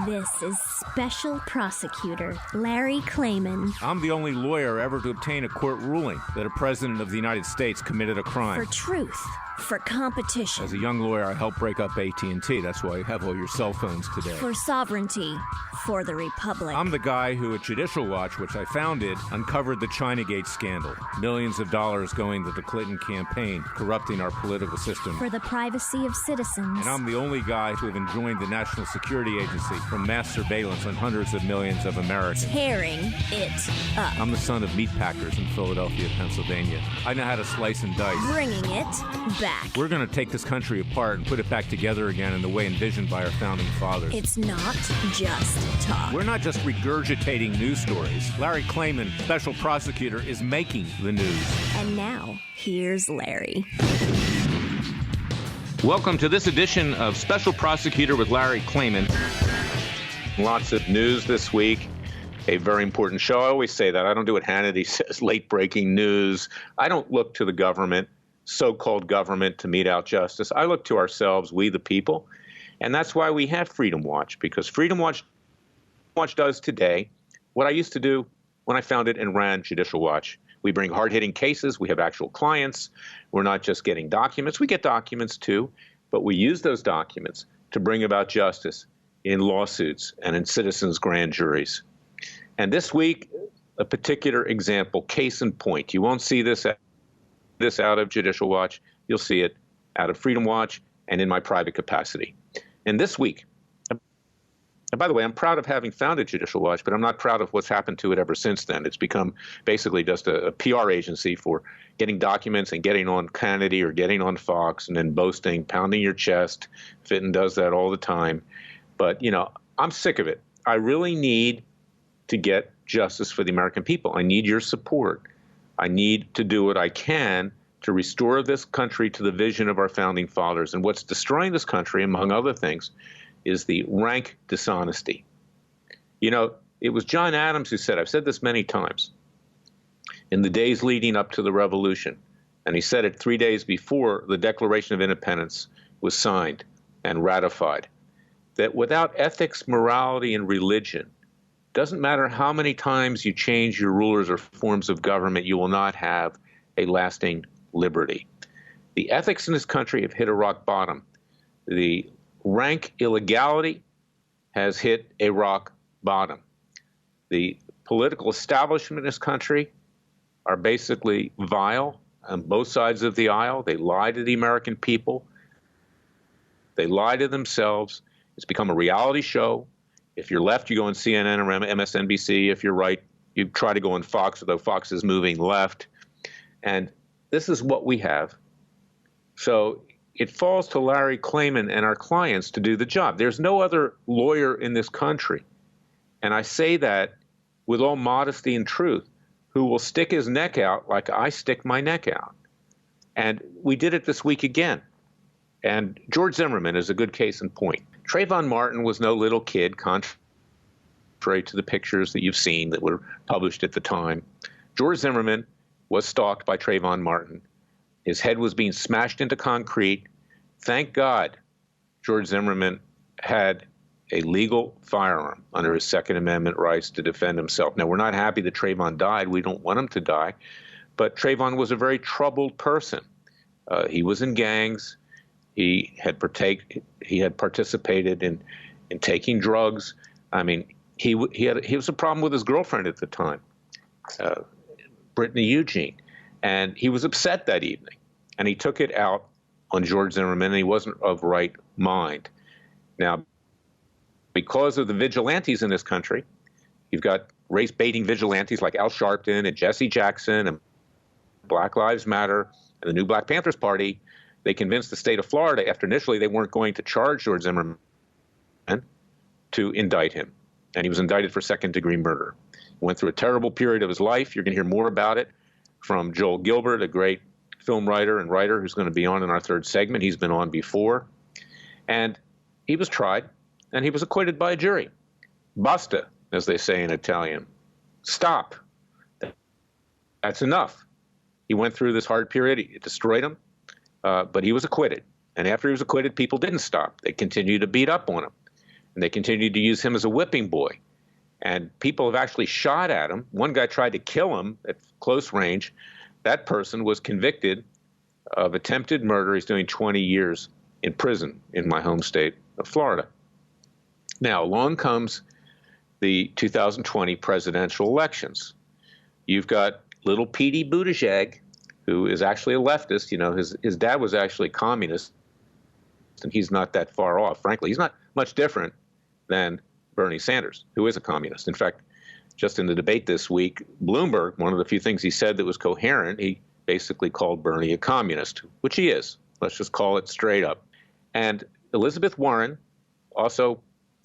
This is Special Prosecutor Larry Klayman. I'm the only lawyer ever to obtain a court ruling that a president of the United States committed a crime. For truth. For competition. As a young lawyer, I helped break up AT&T. That's why you have all your cell phones today. For sovereignty. For the Republic. I'm the guy who at Judicial Watch, which I founded, uncovered the Chinagate scandal. Millions of dollars going to the Clinton campaign, corrupting our political system. For the privacy of citizens. And I'm the only guy to have enjoined the National Security Agency from mass surveillance on hundreds of millions of Americans. Tearing it up. I'm the son of meat packers in Philadelphia, Pennsylvania. I know how to slice and dice. Bringing it back. We're going to take this country apart and put it back together again in the way envisioned by our founding fathers. It's not just talk. We're not just regurgitating news stories. Larry Klayman, special prosecutor, is making the news. And now, here's Larry. Welcome to this edition of Special Prosecutor with Larry Klayman. Lots of news this week. A very important show. I always say that. I don't do what Hannity says, late-breaking news. I don't look to the government, so-called government, to mete out justice. I look to ourselves, we the people. And that's why we have Freedom Watch, because Freedom Watch does today what I used to do when I founded and ran Judicial Watch. We bring hard-hitting cases. We have actual clients. We're not just getting documents. We get documents too, but we use those documents to bring about justice in lawsuits and in citizens' grand juries. And this week, a particular example, case in point. You won't see this out of Judicial Watch. You'll see it out of Freedom Watch and in my private capacity. And this week, and by the way, I'm proud of having founded Judicial Watch, but I'm not proud of what's happened to it ever since then. It's become basically just a PR agency for getting documents and getting on Hannity or getting on Fox and then boasting, pounding your chest. Fitton does that all the time. But, you know, I'm sick of it. I really need to get justice for the American people. I need your support. I need to do what I can to restore this country to the vision of our founding fathers. And what's destroying this country, among other things, is the rank dishonesty. You know, it was John Adams who said, I've said this many times, in the days leading up to the revolution, and he said it 3 days before the Declaration of Independence was signed and ratified, that without ethics, morality, and religion, doesn't matter how many times you change your rulers or forms of government, you will not have a lasting liberty. The ethics in this country have hit a rock bottom. The rank illegality has hit a rock bottom. The political establishment in this country are basically vile on both sides of the aisle. They lie to the American people. They lie to themselves. It's become a reality show. If you're left, you go on CNN or MSNBC. If you're right, you try to go on Fox, although Fox is moving left. And this is what we have. So it falls to Larry Klayman and our clients to do the job. There's no other lawyer in this country, and I say that with all modesty and truth, who will stick his neck out like I stick my neck out. And we did it this week again. And George Zimmerman is a good case in point. Trayvon Martin was no little kid, contrary to the pictures that you've seen that were published at the time. George Zimmerman was stalked by Trayvon Martin. His head was being smashed into concrete. Thank God George Zimmerman had a legal firearm under his Second Amendment rights to defend himself. Now, we're not happy that Trayvon died. We don't want him to die. But Trayvon was a very troubled person. He was in gangs. He had participated in taking drugs. I mean, he was a problem with his girlfriend at the time, Brittany Eugene. And he was upset that evening, and he took it out on George Zimmerman, and he wasn't of right mind. Now, because of the vigilantes in this country, you've got race-baiting vigilantes like Al Sharpton and Jesse Jackson and Black Lives Matter and the new Black Panthers Party. They convinced the state of Florida, after initially they weren't going to charge George Zimmerman, to indict him. And he was indicted for second-degree murder. He went through a terrible period of his life. You're going to hear more about it from Joel Gilbert, a great film writer and writer who's going to be on in our third segment. He's been on before. And he was tried, and he was acquitted by a jury. Basta, as they say in Italian. Stop. That's enough. He went through this hard period. It destroyed him, but he was acquitted. And after he was acquitted, people didn't stop. They continued to beat up on him. And they continued to use him as a whipping boy. And people have actually shot at him. One guy tried to kill him at close range. That person was convicted of attempted murder. He's doing 20 years in prison in my home state of Florida. Now, along comes the 2020 presidential elections. You've got little Petey Buttigieg, who is actually a leftist. You know, his dad was actually communist, and he's not that far off. Frankly, he's not much different than Bernie Sanders, who is a communist. In fact, just in the debate this week, Bloomberg, one of the few things he said that was coherent, he basically called Bernie a communist, which he is. Let's just call it straight up. And Elizabeth Warren, also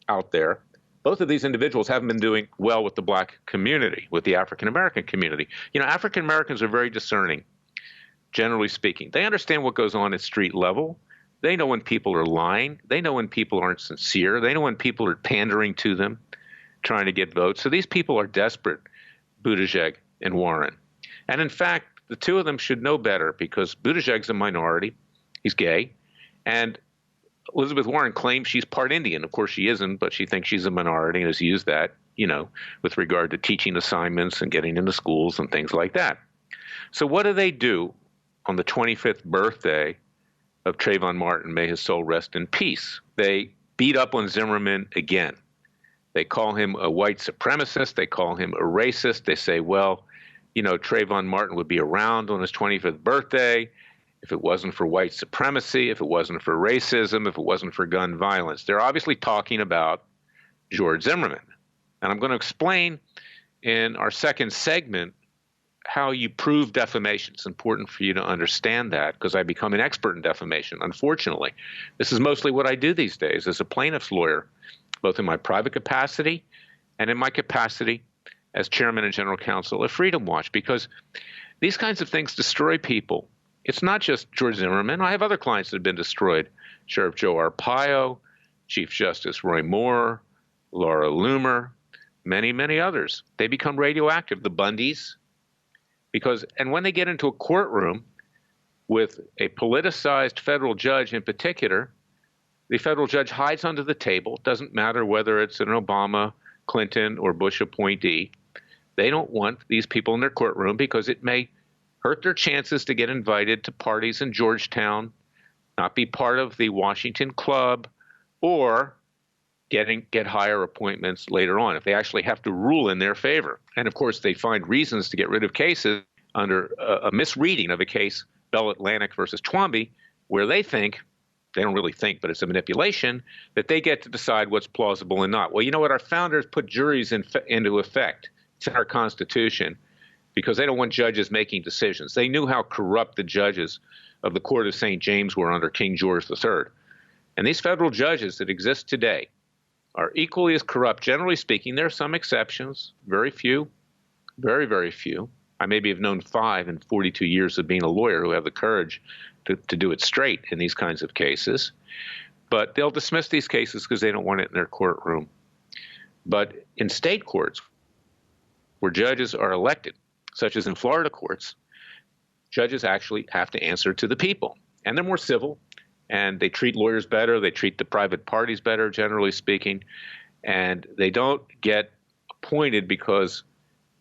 out there, both of these individuals haven't been doing well with the black community, with the African-American community. You know, African-Americans are very discerning, generally speaking. They understand what goes on at street level. They know when people are lying. They know when people aren't sincere. They know when people are pandering to them, trying to get votes. So these people are desperate, Buttigieg and Warren. And in fact, the two of them should know better because Buttigieg's a minority. He's gay. And Elizabeth Warren claims she's part Indian. Of course, she isn't, but she thinks she's a minority and has used that, you know, with regard to teaching assignments and getting into schools and things like that. So what do they do on the 25th birthday of Trayvon Martin, may his soul rest in peace? They beat up on Zimmerman again. They call him a white supremacist. They call him a racist. They say, well, you know, Trayvon Martin would be around on his 25th birthday if it wasn't for white supremacy, if it wasn't for racism, if it wasn't for gun violence. They're obviously talking about George Zimmerman. And I'm going to explain in our second segment how you prove defamation. It's important for you to understand that because I become an expert in defamation, unfortunately. This is mostly what I do these days as a plaintiff's lawyer, both in my private capacity and in my capacity as chairman and general counsel of Freedom Watch, because these kinds of things destroy people. It's not just George Zimmerman. I have other clients that have been destroyed. Sheriff Joe Arpaio, Chief Justice Roy Moore, Laura Loomer, many, many others. They become radioactive, the Bundys, and when they get into a courtroom with a politicized federal judge in particular, the federal judge hides under the table. It doesn't matter whether it's an Obama, Clinton, or Bush appointee. They don't want these people in their courtroom because it may hurt their chances to get invited to parties in Georgetown, not be part of the Washington Club, or get higher appointments later on if they actually have to rule in their favor. And of course, they find reasons to get rid of cases under a misreading of a case, Bell Atlantic versus Twombly, where they think, they don't really think, but it's a manipulation, that they get to decide what's plausible and not. Well, you know what? Our founders put juries into effect. It's in our Constitution because they don't want judges making decisions. They knew how corrupt the judges of the Court of St. James were under King George III. And these federal judges that exist today are equally as corrupt. Generally speaking, there are some exceptions, very few, very, very few. I maybe have known 5 in 42 years of being a lawyer who have the courage to do it straight in these kinds of cases. But they'll dismiss these cases because they don't want it in their courtroom. But in state courts, where judges are elected, such as in Florida courts, judges actually have to answer to the people. And they're more civil, and they treat lawyers better. They treat the private parties better, generally speaking. And they don't get appointed because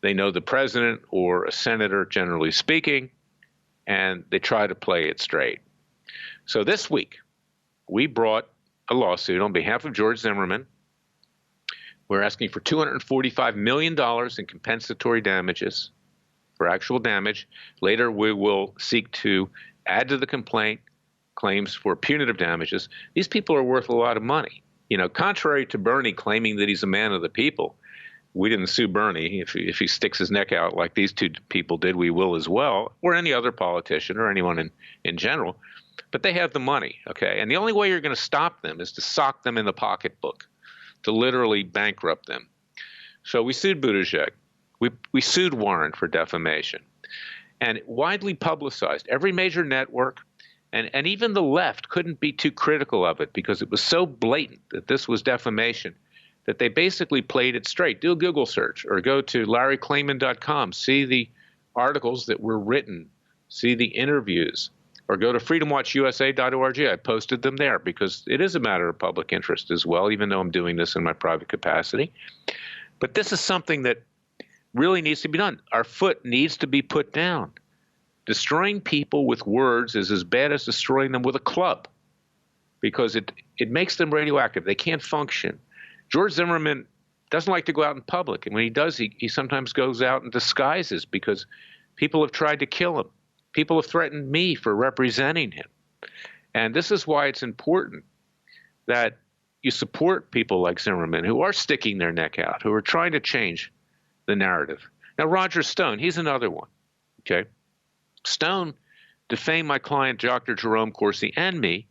they know the president or a senator, generally speaking, and they try to play it straight. So this week, we brought a lawsuit on behalf of George Zimmerman. We're asking for $245 million in compensatory damages for actual damage. Later, we will seek to add to the complaint claims for punitive damages. These people are worth a lot of money. You know, contrary to Bernie claiming that he's a man of the people, we didn't sue Bernie. If he sticks his neck out like these two people did, we will as well, or any other politician or anyone in general. But they have the money, okay? And the only way you're going to stop them is to sock them in the pocketbook, to literally bankrupt them. So we sued Buttigieg. We sued Warren for defamation. And widely publicized, every major network, and even the left couldn't be too critical of it because it was so blatant that this was defamation that they basically played it straight. Do a Google search or go to LarryKlayman.com. See the articles that were written. See the interviews. or go to freedomwatchusa.org. I posted them there because it is a matter of public interest as well, even though I'm doing this in my private capacity. But this is something that really needs to be done. Our foot needs to be put down. Destroying people with words is as bad as destroying them with a club because it makes them radioactive. They can't function. George Zimmerman doesn't like to go out in public. And when he does, he sometimes goes out in disguises because people have tried to kill him. People have threatened me for representing him. And this is why it's important that you support people like Zimmerman who are sticking their neck out, who are trying to change the narrative. Now, Roger Stone, he's another one, okay? Stone defamed my client, Dr. Jerome Corsi, and me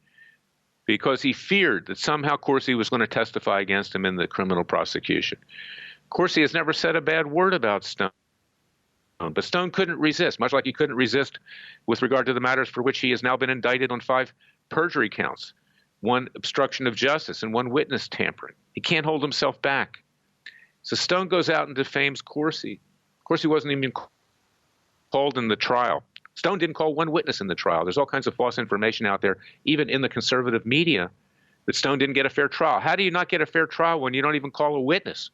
because he feared that somehow Corsi was going to testify against him in the criminal prosecution. Corsi has never said a bad word about Stone, but Stone couldn't resist, much like he couldn't resist with regard to the matters for which he has now been indicted on 5 perjury counts, 1 obstruction of justice, and 1 witness tampering. He can't hold himself back. So Stone goes out and defames Corsi. Corsi wasn't even called in the trial. Stone didn't call 1 witness in the trial. There's all kinds of false information out there, even in the conservative media, that Stone didn't get a fair trial. How do you not get a fair trial when you don't even call a witness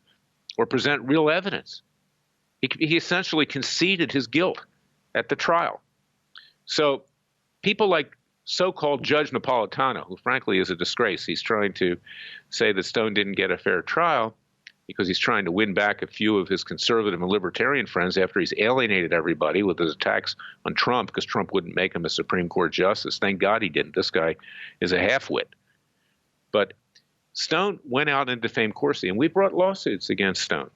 or present real evidence? He essentially conceded his guilt at the trial. So people like so-called Judge Napolitano, who frankly is a disgrace, he's trying to say that Stone didn't get a fair trial because he's trying to win back a few of his conservative and libertarian friends after he's alienated everybody with his attacks on Trump because Trump wouldn't make him a Supreme Court justice. Thank God he didn't. This guy is a half-wit. But Stone went out and defamed Corsi, and we brought lawsuits against Stone.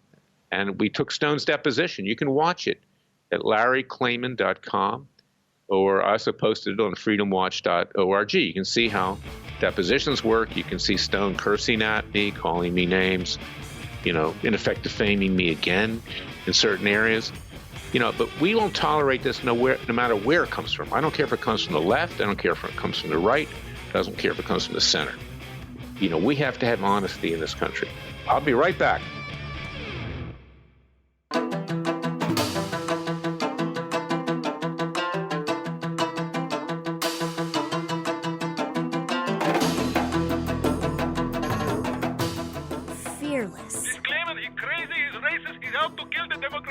And we took Stone's deposition. You can watch it at larryclayman.com, or I also posted it on freedomwatch.org. You can see how depositions work. You can see Stone cursing at me, calling me names, in effect defaming me again in certain areas. But we won't tolerate this no matter where it comes from. I don't care if it comes from the left. I don't care if it comes from the right. I don't care if it comes from the center. We have to have honesty in this country. I'll be right back.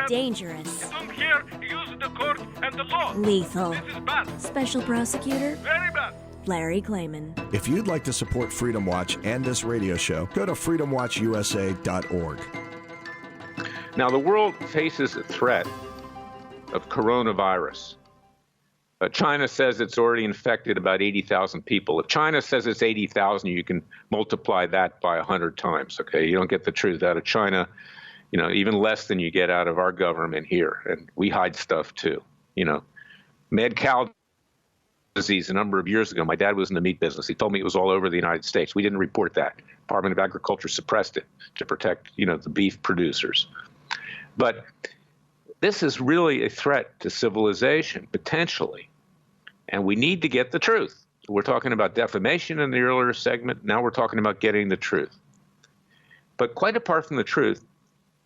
Dangerous. You don't hear, use the court and the law. Lethal. This is bad. Special prosecutor. Very bad. Larry Klayman. If you'd like to support Freedom Watch and this radio show, go to freedomwatchusa.org. Now, the world faces a threat of coronavirus. China says it's already infected about 80,000 people. If China says it's 80,000, you can multiply that by 100 times, okay? You don't get the truth out of China, even less than you get out of our government here. And we hide stuff too, Mad cow disease a number of years ago. My dad was in the meat business. He told me it was all over the United States. We didn't report that. Department of Agriculture suppressed it to protect, the beef producers. But this is really a threat to civilization, potentially. And we need to get the truth. We're talking about defamation in the earlier segment. Now we're talking about getting the truth. But quite apart from the truth,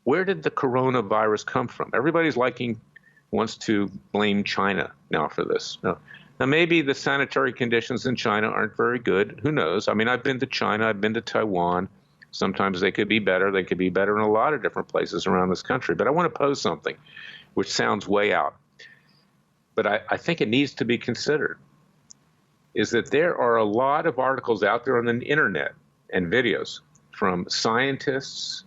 where did the coronavirus come from? Everybody's wants to blame China now for this. No. Now, maybe the sanitary conditions in China aren't very good. Who knows? I mean, I've been to China. I've been to Taiwan. Sometimes they could be better. They could be better in a lot of different places around this country. But I want to pose something which sounds way out, but I think it needs to be considered, is that there are a lot of articles out there on the internet and videos from scientists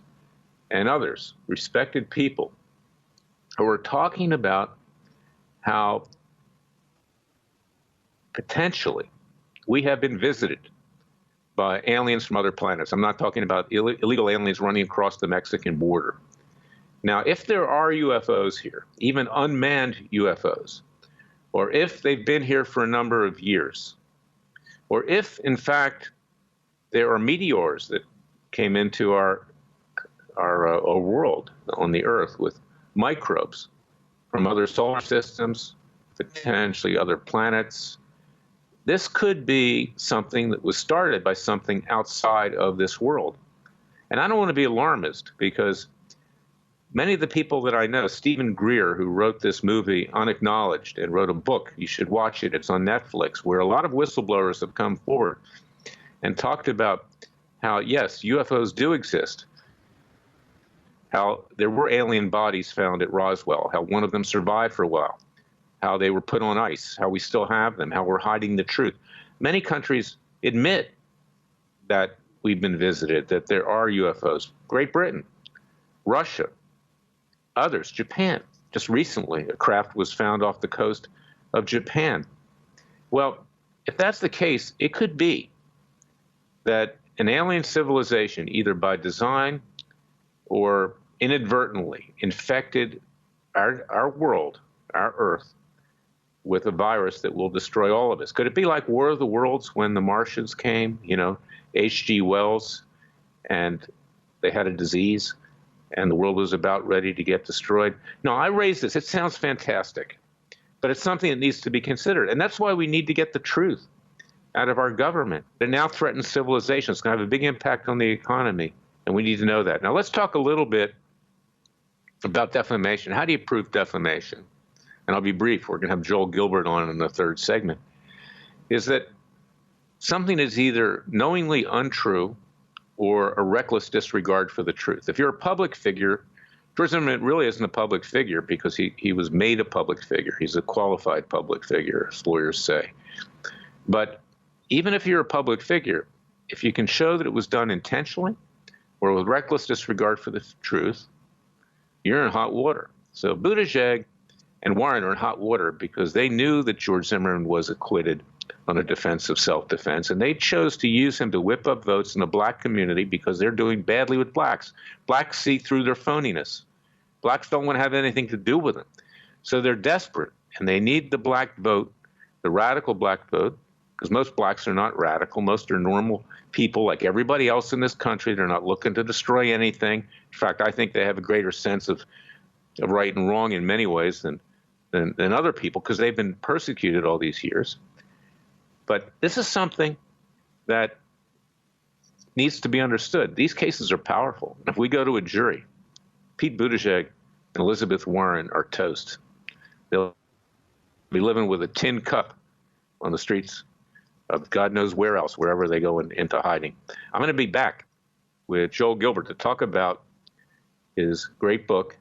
and others, respected people, who are talking about how potentially we have been visited by aliens from other planets. I'm not talking about illegal aliens running across the Mexican border. Now, if there are UFOs here, even unmanned UFOs, or if they've been here for a number of years, or if, in fact, there are meteors that came into our world on the Earth with microbes from other solar systems, potentially other planets, this could be something that was started by something outside of this world. And I don't want to be alarmist because Many of the people that I know, Stephen Greer, who wrote this movie Unacknowledged and wrote a book, you should watch it, it's on Netflix, where a lot of whistleblowers have come forward and talked about how, yes, UFOs do exist, how there were alien bodies found at Roswell, how one of them survived for a while, how they were put on ice, how we still have them, how we're hiding the truth. Many countries admit that we've been visited, that there are UFOs. Great Britain, Russia, others, Japan. Just recently, a craft was found off the coast of Japan. Well, if that's the case, it could be that an alien civilization, either by design or inadvertently, infected our world, our Earth, with a virus that will destroy all of us. Could it be like War of the Worlds when the Martians came, H.G. Wells, and they had a disease and the world was about ready to get destroyed? No, I raise this. It sounds fantastic, but it's something that needs to be considered. And that's why we need to get the truth out of our government. It now threatens civilization. It's going to have a big impact on the economy, and we need to know that. Now, let's talk a little bit about defamation. How do you prove defamation? And I'll be brief. We're going to have Joel Gilbert on in the third segment. Is that something is either knowingly untrue or a reckless disregard for the truth. If you're a public figure, George Zimmerman really isn't a public figure because he was made a public figure. He's a qualified public figure, as lawyers say. But even if you're a public figure, if you can show that it was done intentionally or with reckless disregard for the truth, you're in hot water. So Buttigieg and Warren are in hot water because they knew that George Zimmerman was acquitted on a defense of self-defense, and they chose to use him to whip up votes in the black community because they're doing badly with blacks. Blacks see through their phoniness. Blacks don't want to have anything to do with them. So they're desperate, and they need the black vote, the radical black vote, because most blacks are not radical. Most are normal people like everybody else in this country. They're not looking to destroy anything. In fact, I think they have a greater sense of right and wrong in many ways than other people because they've been persecuted all these years. But this is something that needs to be understood. These cases are powerful. If we go to a jury, Pete Buttigieg and Elizabeth Warren are toast. They'll be living with a tin cup on the streets of God knows where else, wherever they go into hiding. I'm going to be back with Joel Gilbert to talk about his great book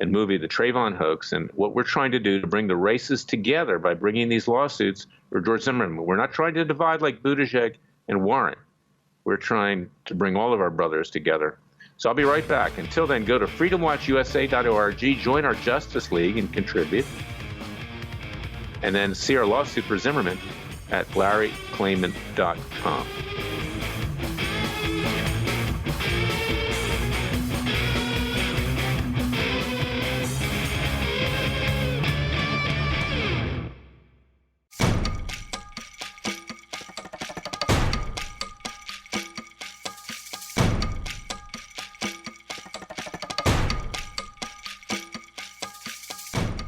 and movie, The Trayvon Hoax, and what we're trying to do to bring the races together by bringing these lawsuits for George Zimmerman. We're not trying to divide like Buttigieg and Warren. We're trying to bring all of our brothers together. So I'll be right back. Until then, go to freedomwatchusa.org, join our Justice League and contribute, and then see our lawsuit for Zimmerman at larryclayman.com.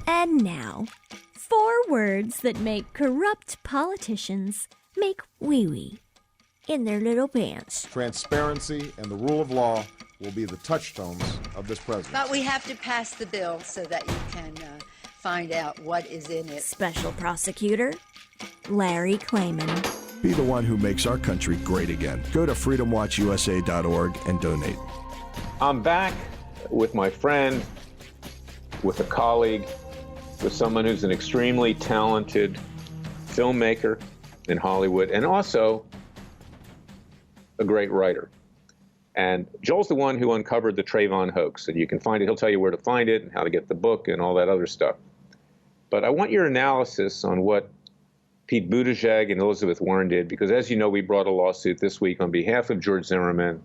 And now, 4 words that make corrupt politicians make wee-wee in their little pants. Transparency and the rule of law will be the touchstones of this presidency. But we have to pass the bill so that you can find out what is in it. Special Prosecutor Larry Klayman. Be the one who makes our country great again. Go to freedomwatchusa.org and donate. I'm back with my friend, with a colleague, with someone who's an extremely talented filmmaker in Hollywood and also a great writer. And Joel's the one who uncovered the Trayvon hoax, and you can find it. He'll tell you where to find it and how to get the book and all that other stuff. But I want your analysis on what Pete Buttigieg and Elizabeth Warren did, because as you know, we brought a lawsuit this week on behalf of George Zimmerman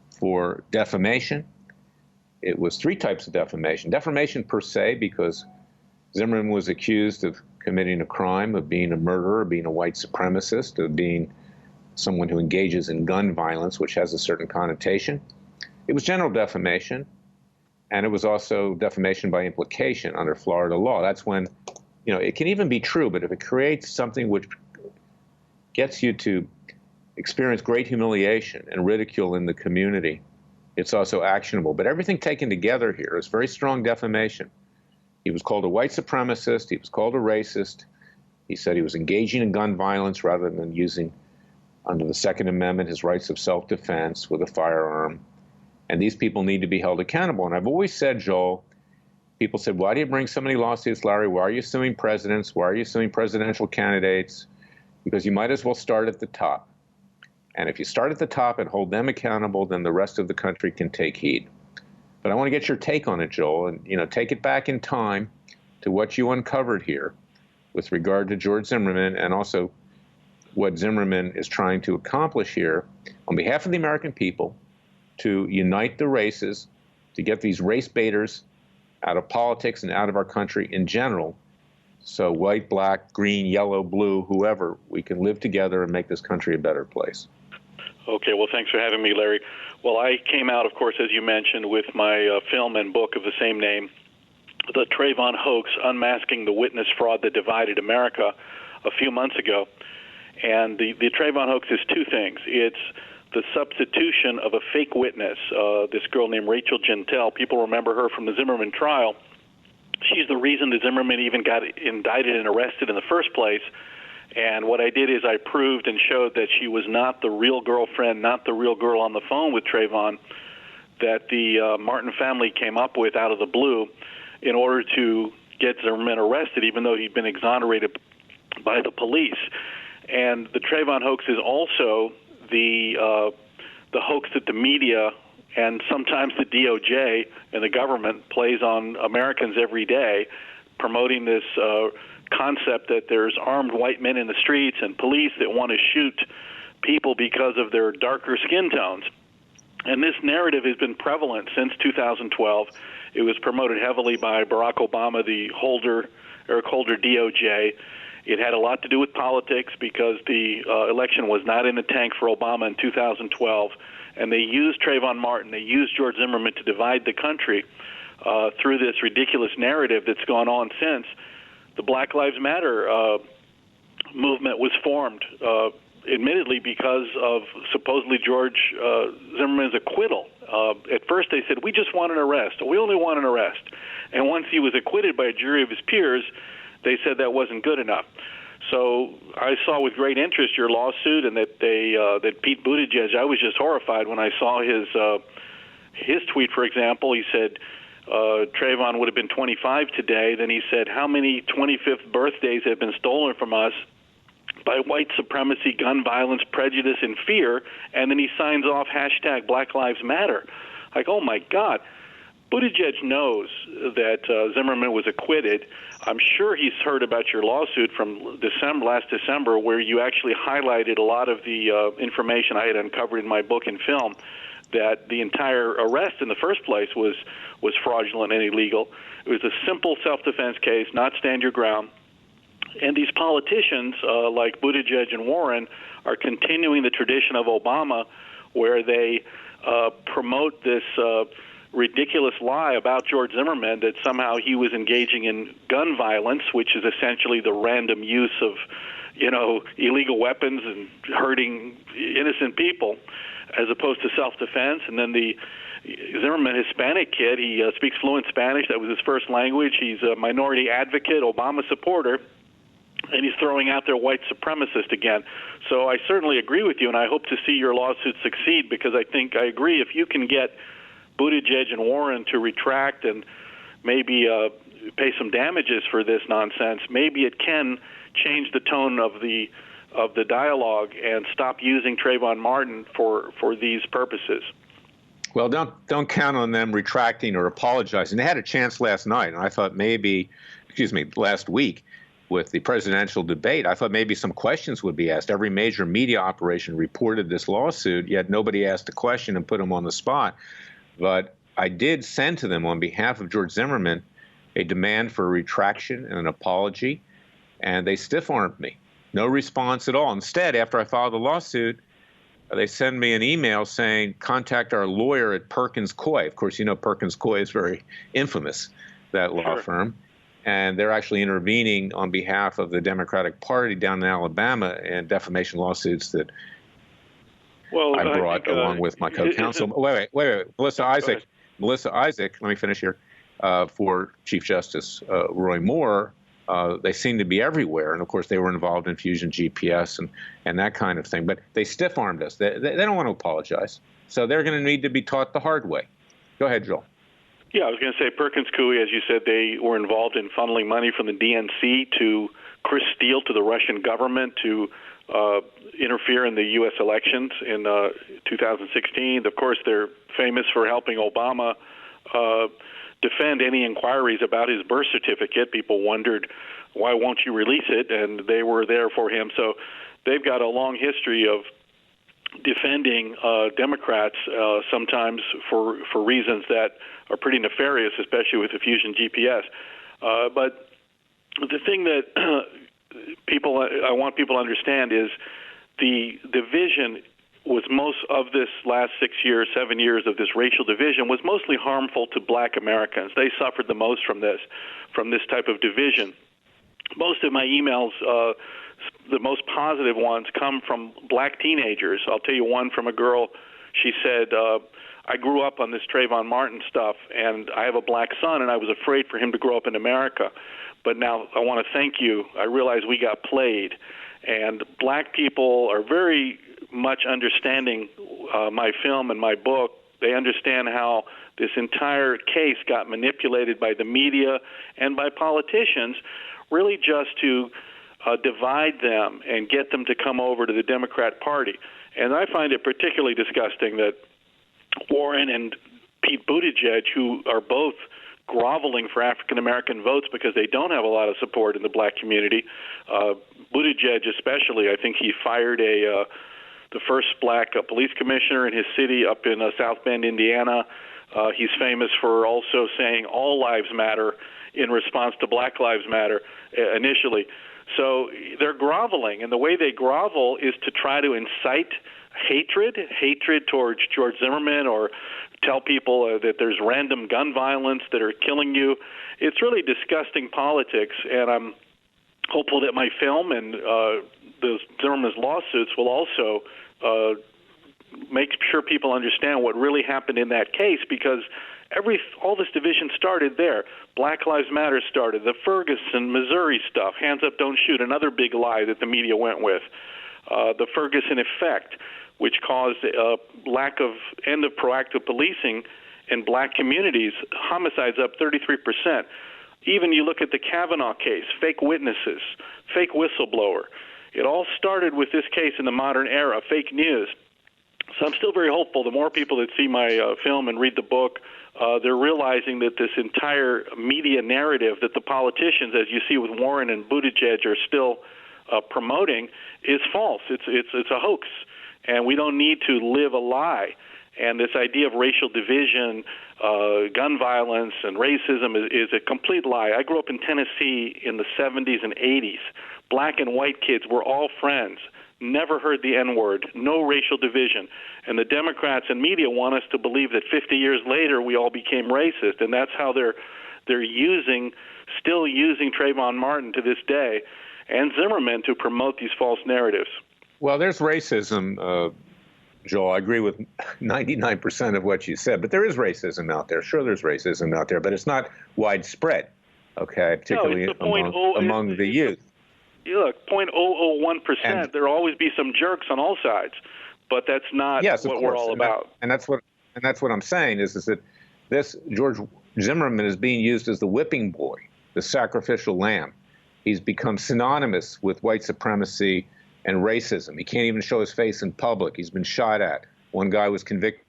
for defamation. It was 3 types of defamation. Defamation per se, because Zimmerman was accused of committing a crime, of being a murderer, of being a white supremacist, of being someone who engages in gun violence, which has a certain connotation. It was general defamation, and it was also defamation by implication under Florida law. That's when, it can even be true, but if it creates something which gets you to experience great humiliation and ridicule in the community, it's also actionable. But everything taken together here is very strong defamation. He was called a white supremacist. He was called a racist. He said he was engaging in gun violence rather than using, under the Second Amendment, his rights of self-defense with a firearm. And these people need to be held accountable. And I've always said, Joel, people said, why do you bring so many lawsuits, Larry? Why are you suing presidents? Why are you suing presidential candidates? Because you might as well start at the top. And if you start at the top and hold them accountable, then the rest of the country can take heed. But I want to get your take on it, Joel, and take it back in time to what you uncovered here with regard to George Zimmerman, and also what Zimmerman is trying to accomplish here on behalf of the American people, to unite the races, to get these race baiters out of politics and out of our country in general. So white, black, green, yellow, blue, whoever, we can live together and make this country a better place. Okay, well, thanks for having me, Larry. Well, I came out, of course, as you mentioned, with my film and book of the same name, The Trayvon Hoax, Unmasking the Witness Fraud That Divided America, a few months ago. And the Trayvon hoax is two things. It's the substitution of a fake witness, this girl named Rachel Gentel. People remember her from the Zimmerman trial. She's the reason that Zimmerman even got indicted and arrested in the first place. And what I did is I proved and showed that she was not the real girlfriend, not the real girl on the phone with Trayvon, that the Martin family came up with out of the blue in order to get Zimmerman arrested, even though he'd been exonerated by the police. And the Trayvon hoax is also the hoax that the media and sometimes the DOJ and the government plays on Americans every day, promoting this concept that there's armed white men in the streets and police that want to shoot people because of their darker skin tones. And this narrative has been prevalent since 2012. It was promoted heavily by Barack Obama, the Eric Holder DOJ. It had a lot to do with politics because the election was not in the tank for Obama in 2012. And they used Trayvon Martin, they used George Zimmerman to divide the country through this ridiculous narrative that's gone on since. The Black Lives Matter movement was formed, admittedly, because of supposedly George Zimmerman's acquittal. At first they said, we just want an arrest. We only want an arrest. And once he was acquitted by a jury of his peers, they said that wasn't good enough. So I saw with great interest your lawsuit, and that that Pete Buttigieg, I was just horrified when I saw his tweet, for example. He said, Trayvon would have been 25 today. Then he said, how many 25th birthdays have been stolen from us by white supremacy, gun violence, prejudice, and fear? And then he signs off hashtag Black Lives Matter. Like, oh, my God. Buttigieg knows that Zimmerman was acquitted. I'm sure he's heard about your lawsuit from last December, where you actually highlighted a lot of the information I had uncovered in my book and film, that the entire arrest in the first place was fraudulent and illegal. It was a simple self-defense case, not stand your ground. And these politicians like Buttigieg and Warren are continuing the tradition of Obama, where they promote this ridiculous lie about George Zimmerman that somehow he was engaging in gun violence, which is essentially the random use of, illegal weapons and hurting innocent people, as opposed to self-defense. And then the Zimmerman, Hispanic kid, he speaks fluent Spanish. That was his first language. He's a minority advocate, Obama supporter, and he's throwing out there white supremacist again. So I certainly agree with you, and I hope to see your lawsuit succeed, because I agree, if you can get Buttigieg and Warren to retract and maybe pay some damages for this nonsense, maybe it can change the tone of the dialogue and stop using Trayvon Martin for these purposes. Well, don't count on them retracting or apologizing. They had a chance last night, and I thought last week with the presidential debate, I thought maybe some questions would be asked. Every major media operation reported this lawsuit, yet nobody asked a question and put them on the spot. But I did send to them, on behalf of George Zimmerman, a demand for a retraction and an apology, and they stiff-armed me. No response at all. Instead, after I filed the lawsuit, they send me an email saying, contact our lawyer at Perkins Coie. Of course, Perkins Coie is very infamous, that law firm. And they're actually intervening on behalf of the Democratic Party down in Alabama in defamation lawsuits that Well, I brought along with my co-counsel. Wait. Melissa Isaac. Let me finish here. For Chief Justice Roy Moore, they seem to be everywhere, and of course they were involved in Fusion GPS and that kind of thing. But they stiff-armed us. They don't want to apologize, so they're going to need to be taught the hard way. Go ahead, Joel. Yeah, I was going to say Perkins Coie, as you said, they were involved in funneling money from the DNC to Chris Steele to the Russian government to interfere in the U.S. elections in 2016. Of course, they're famous for helping Obama defend any inquiries about his birth certificate. People wondered, why won't you release it? And they were there for him. So they've got a long history of defending Democrats, sometimes for reasons that are pretty nefarious, especially with the Fusion GPS. But the thing that I want people to understand is the division was most of this last 7 years of this racial division was mostly harmful to black Americans. They suffered the most from this type of division. Most of my emails, the most positive ones, come from black teenagers. I'll tell you one from a girl. She said, I grew up on this Trayvon Martin stuff, and I have a black son, and I was afraid for him to grow up in America. But now I want to thank you. I realize we got played. And black people are very much understanding my film and my book. They understand how this entire case got manipulated by the media and by politicians, really just to divide them and get them to come over to the Democrat Party. And I find it particularly disgusting that Warren and Pete Buttigieg, who are both groveling for African-American votes because they don't have a lot of support in the black community, Buttigieg especially, I think he fired the first black police commissioner in his city up in South Bend, Indiana. He's famous for also saying all lives matter in response to Black Lives Matter initially. So they're groveling, and the way they grovel is to try to incite hatred towards George Zimmerman, or tell people that there's random gun violence that are killing you. It's really disgusting politics, and I'm hopeful that my film and the Zimmerman's lawsuits will also make sure people understand what really happened in that case, because all this division started there. Black Lives Matter started. The Ferguson, Missouri stuff, hands up, don't shoot, another big lie that the media went with. The Ferguson effect, which caused a lack of end of proactive policing in black communities, homicides up 33%. Even you look at the Kavanaugh case, fake witnesses, fake whistleblower. It all started with this case in the modern era, fake news. So I'm still very hopeful. The more people that see my film and read the book, they're realizing that this entire media narrative that the politicians, as you see with Warren and Buttigieg, are still promoting is false. It's a hoax, and we don't need to live a lie. And this idea of racial division, gun violence, and racism is a complete lie. I grew up in Tennessee in the 70s and 80s. Black and white kids were all friends. Never heard the N-word, no racial division. And the Democrats and media want us to believe that 50 years later we all became racist, and that's how they're still using Trayvon Martin to this day and Zimmerman to promote these false narratives. Well, there's racism, Joel. I agree with 99% of what you said, but there is racism out there. Sure, there's racism out there, but it's not widespread, okay, particularly among the youth. Look, 0.001%. There'll always be some jerks on all sides, but that's not what we're all about. And that's what I'm saying is that this George Zimmerman is being used as the whipping boy, the sacrificial lamb. He's become synonymous with white supremacy and racism. He can't even show his face in public. He's been shot at. One guy was convicted,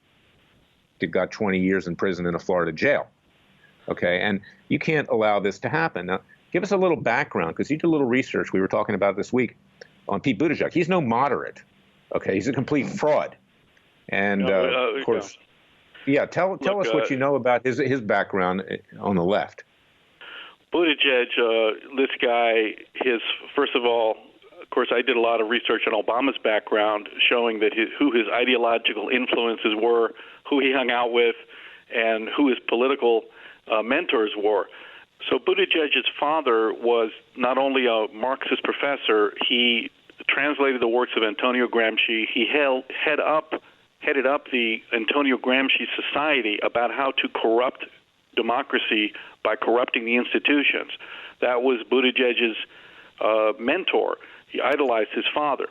got 20 years in prison in a Florida jail. Okay, and you can't allow this to happen. Now, give us a little background, because you did a little research we were talking about this week on Pete Buttigieg. He's no moderate. Okay, he's a complete fraud. And of course, tell us what you know about his background on the left. Buttigieg, this guy, first of all, of course, I did a lot of research on Obama's background, showing that who his ideological influences were, who he hung out with, and who his political mentors were. So Buttigieg's father was not only a Marxist professor, he translated the works of Antonio Gramsci. He headed up the Antonio Gramsci Society about how to corrupt democracy by corrupting the institutions. That was Buttigieg's mentor. He idolized his father.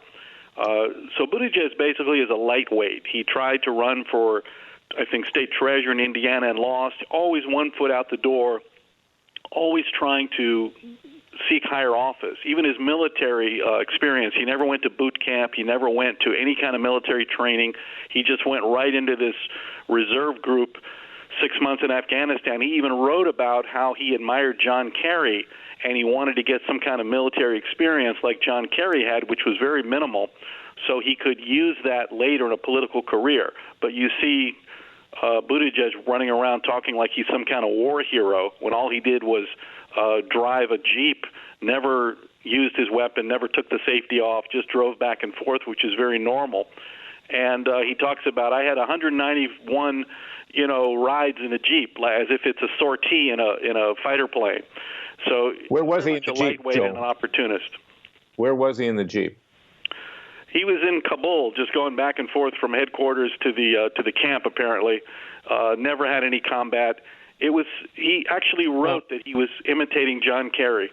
So Buttigieg basically is a lightweight. He tried to run for, I think, state treasurer in Indiana and lost. Always one foot out the door, always trying to seek higher office. Even his military experience, he never went to boot camp. He never went to any kind of military training. He just went right into this reserve group 6 months in Afghanistan. He even wrote about how he admired John Kerry, and he wanted to get some kind of military experience like John Kerry had, which was very minimal, so he could use that later in a political career. But you see Buttigieg running around talking like he's some kind of war hero when all he did was drive a Jeep, never used his weapon, never took the safety off, just drove back and forth, which is very normal. And he talks about, I had 191, rides in a Jeep, as if it's a sortie in a fighter plane. So where was he in the Jeep, lightweight Joel? and an opportunist. Where was he in the Jeep? He was in Kabul, just going back and forth from headquarters to the camp. Apparently, never had any combat. He actually wrote that he was imitating John Kerry.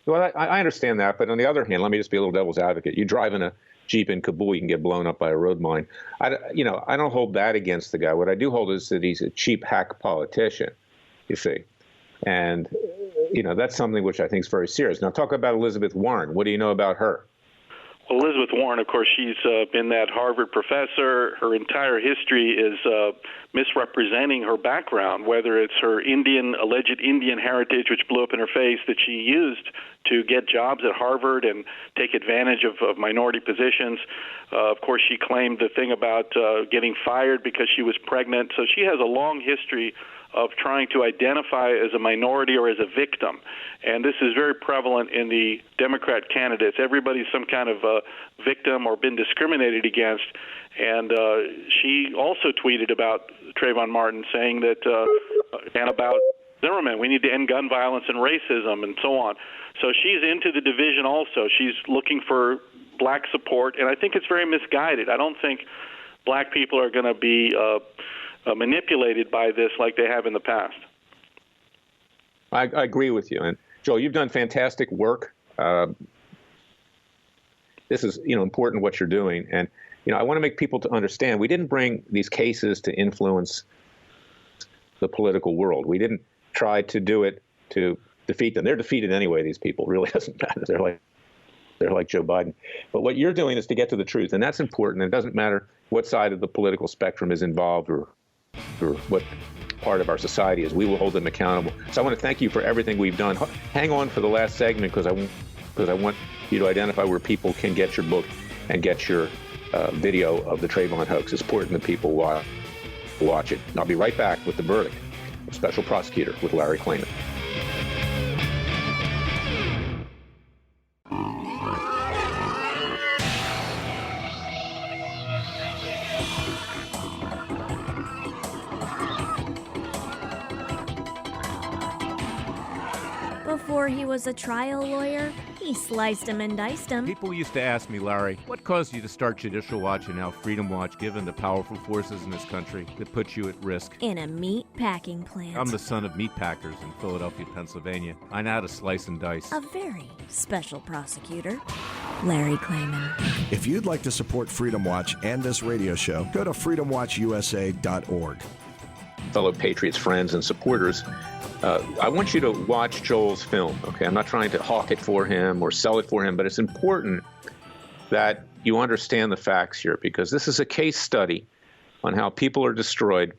Well, I understand that, but on the other hand, let me just be a little devil's advocate. You drive in a Jeep in Kabul, you can get blown up by a road mine. I don't hold that against the guy. What I do hold is that he's a cheap hack politician, you see. And, that's something which I think is very serious. Now, talk about Elizabeth Warren. What do you know about her? Well, Elizabeth Warren, of course, she's been that Harvard professor. Her entire history is misrepresenting her background, whether it's her alleged Indian heritage, which blew up in her face, that she used to get jobs at Harvard and take advantage of minority positions. Of course, she claimed the thing about getting fired because she was pregnant. So she has a long history of trying to identify as a minority or as a victim. And this is very prevalent in the Democrat candidates. Everybody's some kind of victim or been discriminated against. And she also tweeted about Trayvon Martin, saying that, and about Zimmerman, we need to end gun violence and racism and so on. So she's into the division also. She's looking for black support, and I think it's very misguided. I don't think black people are going to be manipulated by this like they have in the past. I agree with you. And Joel, you've done fantastic work. This is, important what you're doing. And, I want to make people to understand we didn't bring these cases to influence the political world. We didn't try to do it to defeat them. They're defeated anyway, these people. It really doesn't matter. They're like Joe Biden. But what you're doing is to get to the truth, and that's important. It doesn't matter what side of the political spectrum is involved or what part of our society is. We will hold them accountable. So I want to thank you for everything we've done. Hang on for the last segment because I want you to identify where people can get your book and get your video of the Trayvon hoax. It's important that people watch it. And I'll be right back with the verdict of Special Prosecutor with Larry Klayman. Before he was a trial lawyer, he sliced him and diced him. People used to ask me, Larry, what caused you to start Judicial Watch and now Freedom Watch, given the powerful forces in this country that put you at risk? In a meat packing plant. I'm the son of meat packers in Philadelphia, Pennsylvania. I know how to slice and dice. A very special prosecutor, Larry Klayman. If you'd like to support Freedom Watch and this radio show, go to freedomwatchusa.org. Fellow patriots, friends, and supporters, I want you to watch Joel's film, okay? I'm not trying to hawk it for him or sell it for him, but it's important that you understand the facts here because this is a case study on how people are destroyed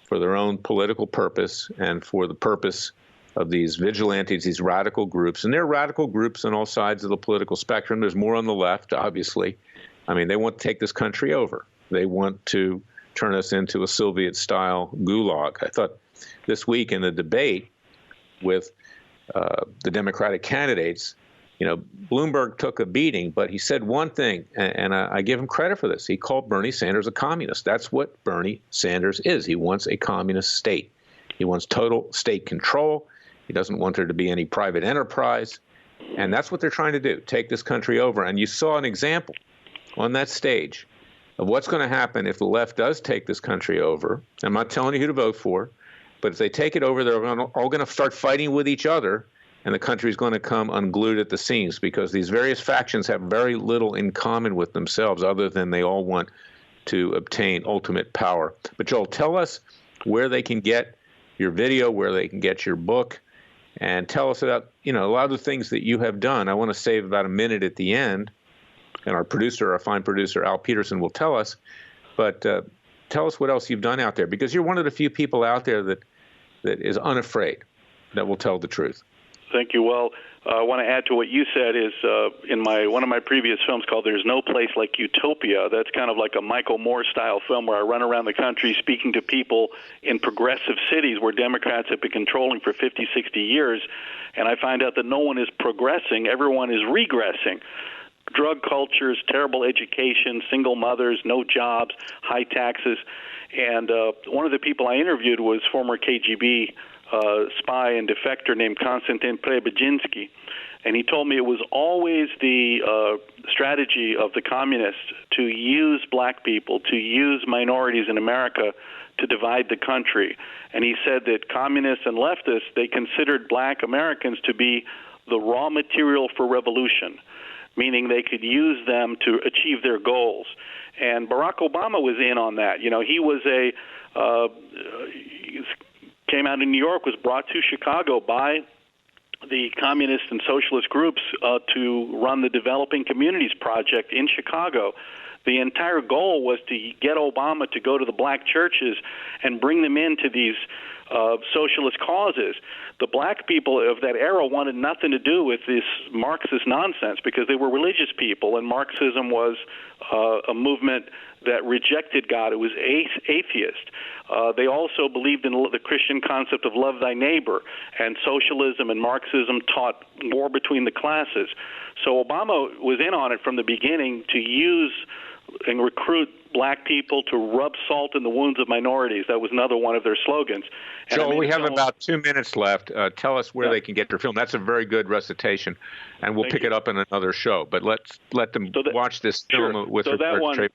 for their own political purpose and for the purpose of these vigilantes, these radical groups. And they're radical groups on all sides of the political spectrum. There's more on the left, obviously. I mean, they want to take this country over. They want to turn us into a Soviet-style gulag. I thought this week in the debate with the Democratic candidates, Bloomberg took a beating, but he said one thing, and I give him credit for this. He called Bernie Sanders a communist. That's what Bernie Sanders is. He wants a communist state. He wants total state control. He doesn't want there to be any private enterprise. And that's what they're trying to do, take this country over. And you saw an example on that stage of what's going to happen if the left does take this country over. I'm not telling you who to vote for, but if they take it over, they're all going to start fighting with each other, and the country's going to come unglued at the seams because these various factions have very little in common with themselves other than they all want to obtain ultimate power. But Joel, tell us where they can get your video, where they can get your book, and tell us about, a lot of the things that you have done. I want to save about a minute at the end, and our fine producer, Al Peterson, will tell us. But tell us what else you've done out there, because you're one of the few people out there that is unafraid, that will tell the truth. Thank you. Well, I want to add to what you said is in one of my previous films called There's No Place Like Utopia. That's kind of like a Michael Moore-style film where I run around the country speaking to people in progressive cities where Democrats have been controlling for 50, 60 years, and I find out that no one is progressing. Everyone is regressing. Drug cultures, terrible education, single mothers, no jobs, high taxes. And one of the people I interviewed was former KGB spy and defector named Konstantin Prebejinsky, and he told me it was always the strategy of the communists to use black people, to use minorities in America to divide the country. And he said that communists and leftists, they considered black Americans to be the raw material for revolution, meaning they could use them to achieve their goals. And Barack Obama was in on that. He was came out in New York, was brought to Chicago by the communist and socialist groups to run the Developing Communities Project in Chicago. The entire goal was to get Obama to go to the black churches and bring them into these socialist causes. The black people of that era wanted nothing to do with this Marxist nonsense because they were religious people, and Marxism was a movement that rejected God. It was atheist. They also believed in the Christian concept of love thy neighbor, and socialism and Marxism taught war between the classes. So Obama was in on it from the beginning to use and recruit black people to rub salt in the wounds of minorities. That was another one of their slogans. And Joel, we have about 2 minutes left. Tell us where they can get your film. That's a very good recitation, and we'll pick it up in another show. But let them watch this film with regard to Trayvon.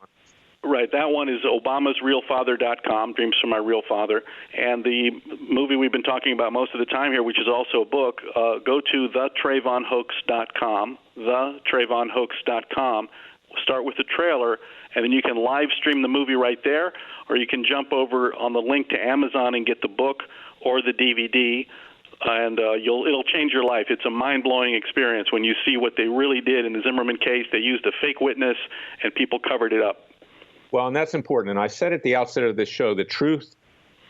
Right, that one is obamasrealfather.com, Dreams from My Real Father. And the movie we've been talking about most of the time here, which is also a book, go to thetrayvonhoax.com, thetrayvonhoax.com. Start with the trailer, and then you can live stream the movie right there, or you can jump over on the link to Amazon and get the book or the DVD, and it'll change your life. It's a mind-blowing experience when you see what they really did in the Zimmerman case. They used a fake witness, and people covered it up. Well, and that's important. And I said at the outset of this show, the truth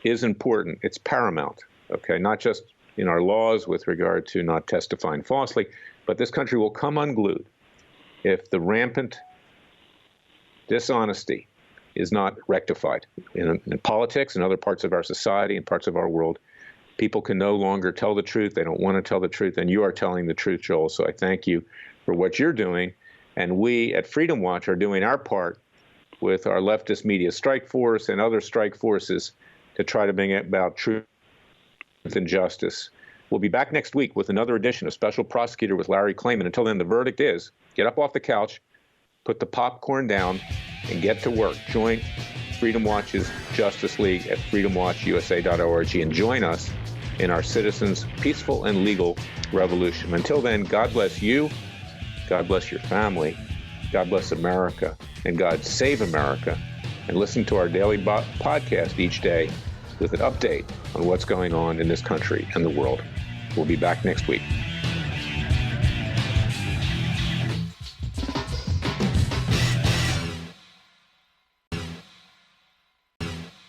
is important. It's paramount, okay? Not just in our laws with regard to not testifying falsely, but this country will come unglued if the rampant dishonesty is not rectified. In politics and other parts of our society and parts of our world, people can no longer tell the truth. They don't want to tell the truth, and you are telling the truth, Joel. So I thank you for what you're doing, and we at Freedom Watch are doing our part with our leftist media strike force and other strike forces to try to bring about truth and justice. We'll be back next week with another edition of Special Prosecutor with Larry Klayman. Until then, the verdict is get up off the couch, put the popcorn down, and get to work. Join Freedom Watch's Justice League at freedomwatchusa.org and join us in our citizens' peaceful and legal revolution. Until then, God bless you, God bless your family, God bless America, and God save America. And listen to our daily podcast each day with an update on what's going on in this country and the world. We'll be back next week.